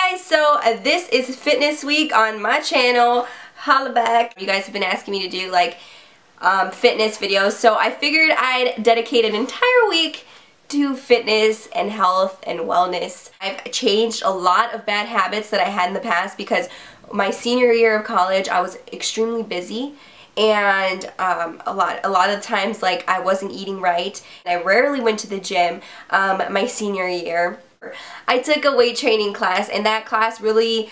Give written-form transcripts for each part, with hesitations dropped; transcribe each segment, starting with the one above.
guys, so this is Fitness Week on my channel. Holla back. You guys have been asking me to do like fitness videos, so I figured I'd dedicate an entire week to fitness and health and wellness. I've changed a lot of bad habits that I had in the past because my senior year of college I was extremely busy, and a lot of times like I wasn't eating right. I rarely went to the gym my senior year. I took a weight training class, and that class really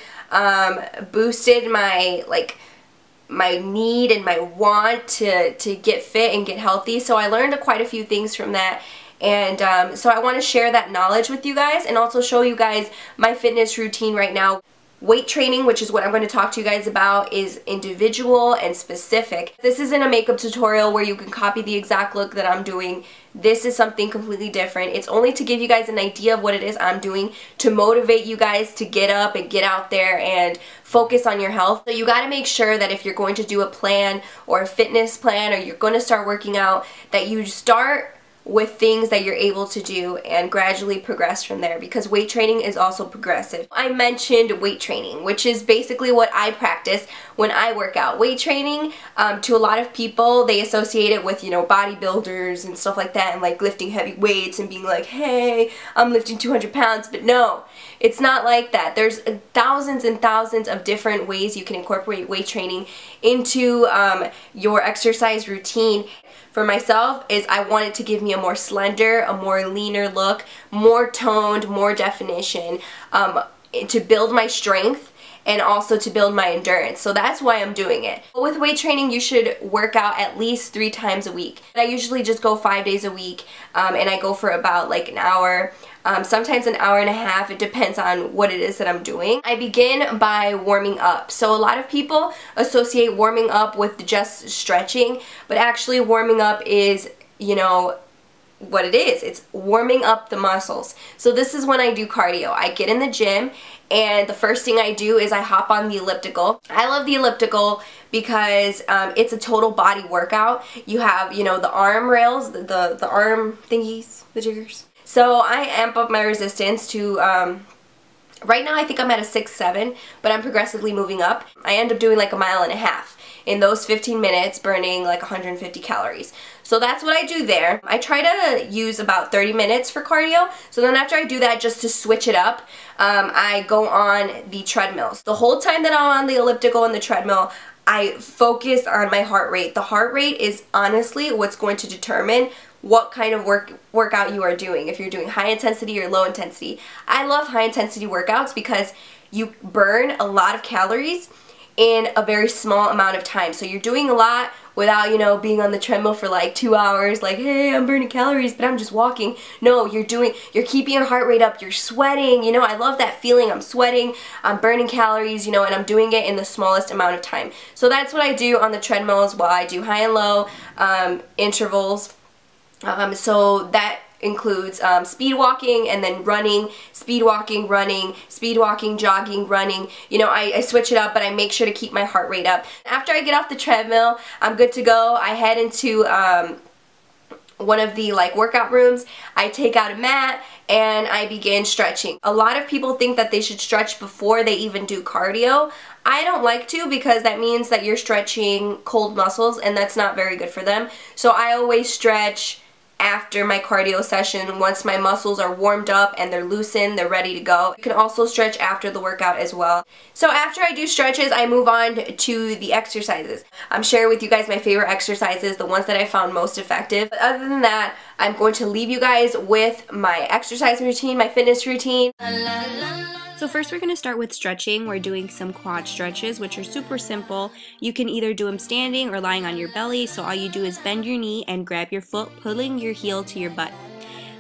boosted my my need and my want to get fit and get healthy. So I learned quite a few things from that, and so I want to share that knowledge with you guys and also show you guys my fitness routine right now. Weight training, which is what I'm going to talk to you guys about, is individual and specific. This isn't a makeup tutorial where you can copy the exact look that I'm doing. This is something completely different. It's only to give you guys an idea of what it is I'm doing to motivate you guys to get up and get out there and focus on your health. So you got to make sure that if you're going to do a plan or a fitness plan, or you're going to start working out, that you start with things that you're able to do and gradually progress from there, because weight training is also progressive. I mentioned weight training, which is basically what I practice when I work out. Weight training, to a lot of people, they associate it with, you know, bodybuilders and stuff like that, and like lifting heavy weights and being like, hey, I'm lifting 200 pounds, but no, it's not like that. There's thousands and thousands of different ways you can incorporate weight training into your exercise routine. For myself, is I want it to give me a more slender, a more leaner look, more toned, more definition, to build my strength and also to build my endurance. So that's why I'm doing it. With weight training, you should work out at least 3 times a week. I usually just go 5 days a week, and I go for about like an hour. Sometimes an hour and a half. It depends on what it is that I'm doing. I begin by warming up. So a lot of people associate warming up with just stretching, but actually warming up is, you know, what it is. It's warming up the muscles. So this is when I do cardio. I get in the gym, and the first thing I do is I hop on the elliptical. I love the elliptical because it's a total body workout. You have, you know, the arm rails, the arm thingies, the jiggers. So I amp up my resistance to, right now I think I'm at a 6-7, but I'm progressively moving up. I end up doing like 1.5 miles. In those 15 minutes, burning like 150 calories. So that's what I do there. I try to use about 30 minutes for cardio. So then after I do that, just to switch it up, I go on the treadmills. The whole time that I'm on the elliptical and the treadmill, I focus on my heart rate. The heart rate is honestly what's going to determine what kind of workout you are doing, if you're doing high intensity or low intensity. I love high intensity workouts because you burn a lot of calories in a very small amount of time. So you're doing a lot without, you know, being on the treadmill for like 2 hours, like, hey, I'm burning calories, but I'm just walking. No, you're keeping your heart rate up, you're sweating, you know, I love that feeling. I'm sweating, I'm burning calories, you know, and I'm doing it in the smallest amount of time. So that's what I do on the treadmills while I do high and low intervals. So that includes speed walking and then running, speed walking, running, speed walking, jogging, running. You know, I switch it up, but I make sure to keep my heart rate up. After I get off the treadmill, I'm good to go. I head into one of the like workout rooms. I take out a mat and I begin stretching. A lot of people think that they should stretch before they even do cardio. I don't like to, because that means that you're stretching cold muscles, and that's not very good for them. So I always stretch after my cardio session, once my muscles are warmed up and they're loosened, they're ready to go. You can also stretch after the workout as well. So after I do stretches, I move on to the exercises. I'm sharing with you guys my favorite exercises, the ones that I found most effective. But other than that, I'm going to leave you guys with my exercise routine, my fitness routine. So first we're going to start with stretching. We're doing some quad stretches, which are super simple. You can either do them standing or lying on your belly. So all you do is bend your knee and grab your foot, pulling your heel to your butt.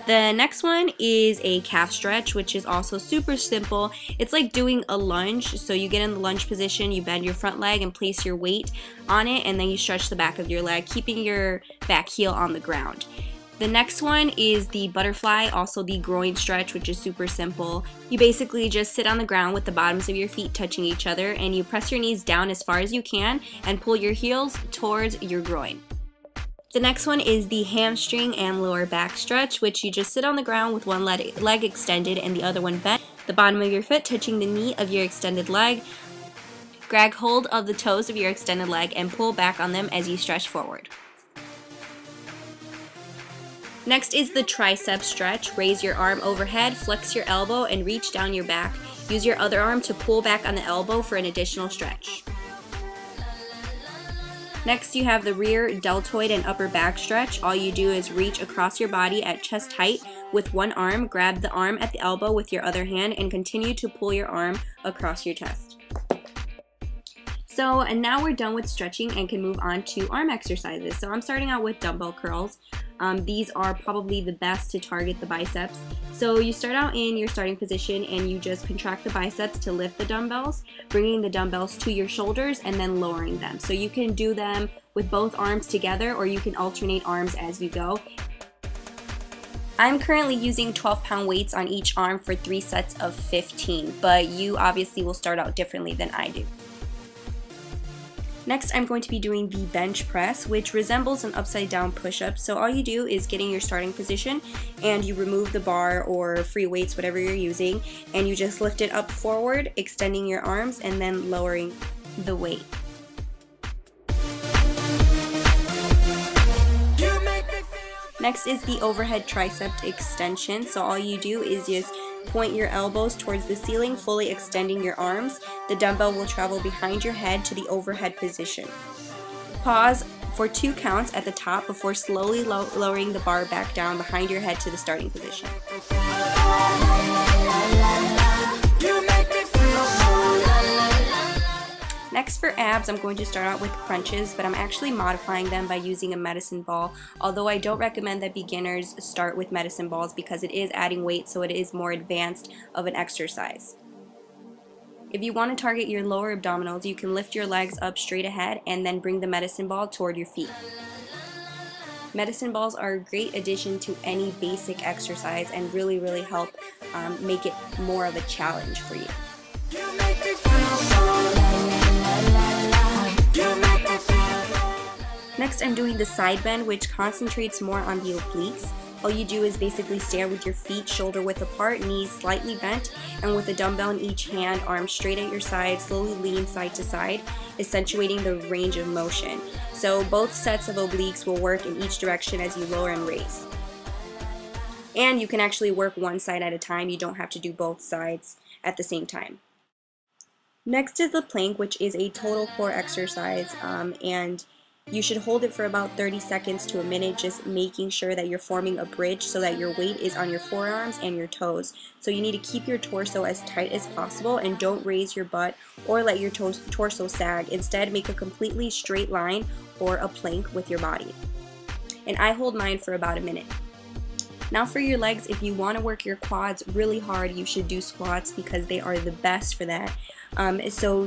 The next one is a calf stretch, which is also super simple. It's like doing a lunge. So you get in the lunge position, you bend your front leg and place your weight on it, and then you stretch the back of your leg, keeping your back heel on the ground. The next one is the butterfly, also the groin stretch, which is super simple. You basically just sit on the ground with the bottoms of your feet touching each other, and you press your knees down as far as you can and pull your heels towards your groin. The next one is the hamstring and lower back stretch, which you just sit on the ground with one leg extended and the other one bent. the bottom of your foot touching the knee of your extended leg. Grab hold of the toes of your extended leg and pull back on them as you stretch forward. Next is the tricep stretch. Raise your arm overhead, flex your elbow, and reach down your back. Use your other arm to pull back on the elbow for an additional stretch. Next, you have the rear deltoid and upper back stretch. All you do is reach across your body at chest height with one arm, grab the arm at the elbow with your other hand, and continue to pull your arm across your chest. So, and now we're done with stretching and can move on to arm exercises. So I'm starting out with dumbbell curls. These are probably the best to target the biceps. So you start out in your starting position and you just contract the biceps to lift the dumbbells, bringing the dumbbells to your shoulders and then lowering them. So you can do them with both arms together, or you can alternate arms as you go. I'm currently using 12-pound weights on each arm for 3 sets of 15, but you obviously will start out differently than I do. Next, I'm going to be doing the bench press, which resembles an upside down push-up. So all you do is get in your starting position and you remove the bar or free weights, whatever you're using, and you just lift it up forward, extending your arms and then lowering the weight. Next is the overhead tricep extension. So all you do is just point your elbows towards the ceiling, fully extending your arms. The dumbbell will travel behind your head to the overhead position. Pause for 2 counts at the top before slowly lowering the bar back down behind your head to the starting position. Next, for abs, I'm going to start out with crunches, but I'm actually modifying them by using a medicine ball, although I don't recommend that beginners start with medicine balls because it is adding weight, so it is more advanced of an exercise. If you want to target your lower abdominals, you can lift your legs up straight ahead and then bring the medicine ball toward your feet. Medicine balls are a great addition to any basic exercise and really help make it more of a challenge for you. Next, I'm doing the side bend, which concentrates more on the obliques. All you do is basically stand with your feet shoulder width apart, knees slightly bent, and with a dumbbell in each hand, arms straight at your side, slowly lean side to side, accentuating the range of motion. So both sets of obliques will work in each direction as you lower and raise. And you can actually work one side at a time. You don't have to do both sides at the same time. Next is the plank, which is a total core exercise, and you should hold it for about 30 seconds to a minute, just making sure that you're forming a bridge so that your weight is on your forearms and your toes. So you need to keep your torso as tight as possible and don't raise your butt or let your torso sag. Instead, make a completely straight line or a plank with your body. And I hold mine for about a minute. Now for your legs, if you want to work your quads really hard, you should do squats because they are the best for that. So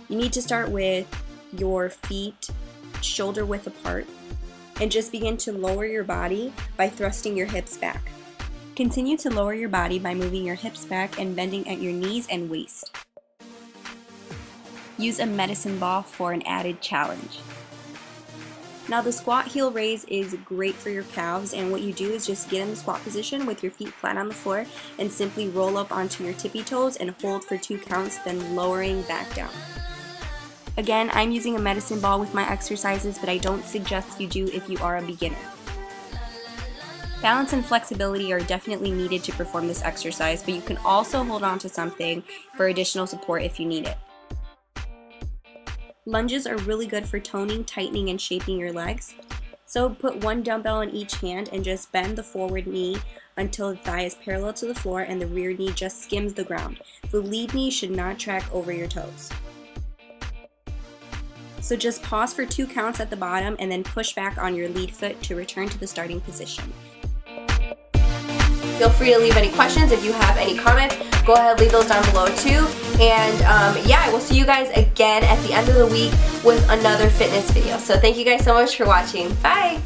you need to start with your feet shoulder width apart and just begin to lower your body by thrusting your hips back. Continue to lower your body by moving your hips back and bending at your knees and waist. Use a medicine ball for an added challenge. Now the squat heel raise is great for your calves, and what you do is just get in the squat position with your feet flat on the floor and simply roll up onto your tippy toes and hold for 2 counts, then lowering back down. Again, I'm using a medicine ball with my exercises, but I don't suggest you do if you are a beginner. Balance and flexibility are definitely needed to perform this exercise, but you can also hold on to something for additional support if you need it. Lunges are really good for toning, tightening, and shaping your legs. So put 1 dumbbell in each hand and just bend the forward knee until the thigh is parallel to the floor and the rear knee just skims the ground. The lead knee should not track over your toes. So just pause for 2 counts at the bottom and then push back on your lead foot to return to the starting position. Feel free to leave any questions. If you have any comments, go ahead, leave those down below too. And yeah, I will see you guys again at the end of the week with another fitness video. So thank you guys so much for watching. Bye!